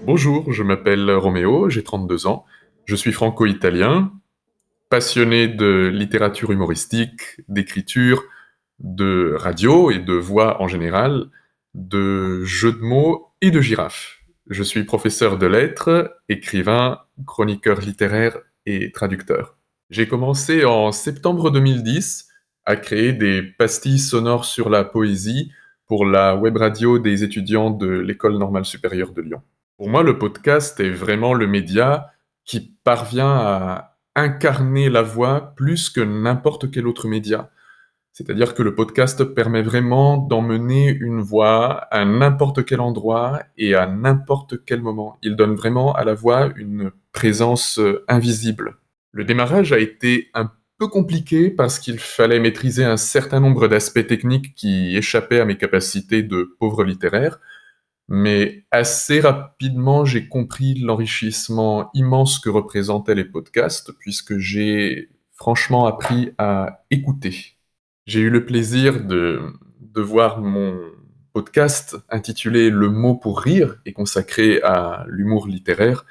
Bonjour, je m'appelle Roméo, j'ai 32 ans, je suis franco-italien, passionné de littérature humoristique, d'écriture, de radio et de voix en général, de jeux de mots et de girafes. Je suis professeur de lettres, écrivain, chroniqueur littéraire et traducteur. J'ai commencé en septembre 2010 à créer des pastilles sonores sur la poésie pour la web radio des étudiants de l'École normale supérieure de Lyon. Pour moi, le podcast est vraiment le média qui parvient à incarner la voix plus que n'importe quel autre média. C'est-à-dire que le podcast permet vraiment d'emmener une voix à n'importe quel endroit et à n'importe quel moment. Il donne vraiment à la voix une présence invisible. Le démarrage a été un peu compliqué parce qu'il fallait maîtriser un certain nombre d'aspects techniques qui échappaient à mes capacités de pauvre littéraire, mais assez rapidement, j'ai compris l'enrichissement immense que représentaient les podcasts, puisque j'ai franchement appris à écouter. J'ai eu le plaisir de voir mon podcast intitulé Le mot pour rire et consacré à l'humour littéraire,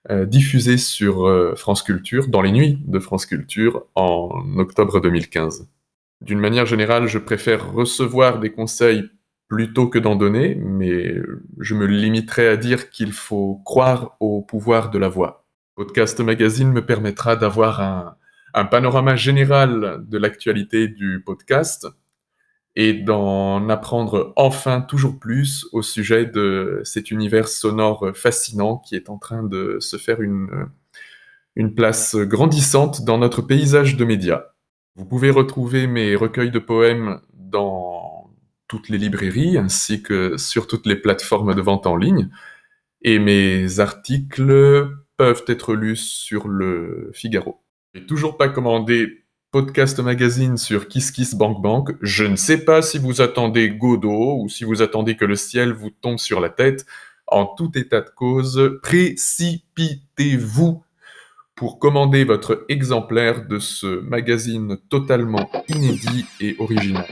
diffusé sur France Culture, dans les nuits de France Culture, en octobre 2015. D'une manière générale, je préfère recevoir des conseils plutôt que d'en donner, mais je me limiterai à dire qu'il faut croire au pouvoir de la voix. Podcast Magazine me permettra d'avoir un panorama général de l'actualité du podcast et d'en apprendre enfin toujours plus au sujet de cet univers sonore fascinant qui est en train de se faire une place grandissante dans notre paysage de médias. Vous pouvez retrouver mes recueils de poèmes dans toutes les librairies ainsi que sur toutes les plateformes de vente en ligne, et mes articles peuvent être lus sur le Figaro. J'ai toujours pas commandé Podcast Magazine sur KissKissBankBank. Je ne sais pas si vous attendez Godot ou si vous attendez que le ciel vous tombe sur la tête. En tout état de cause, précipitez-vous pour commander votre exemplaire de ce magazine totalement inédit et original.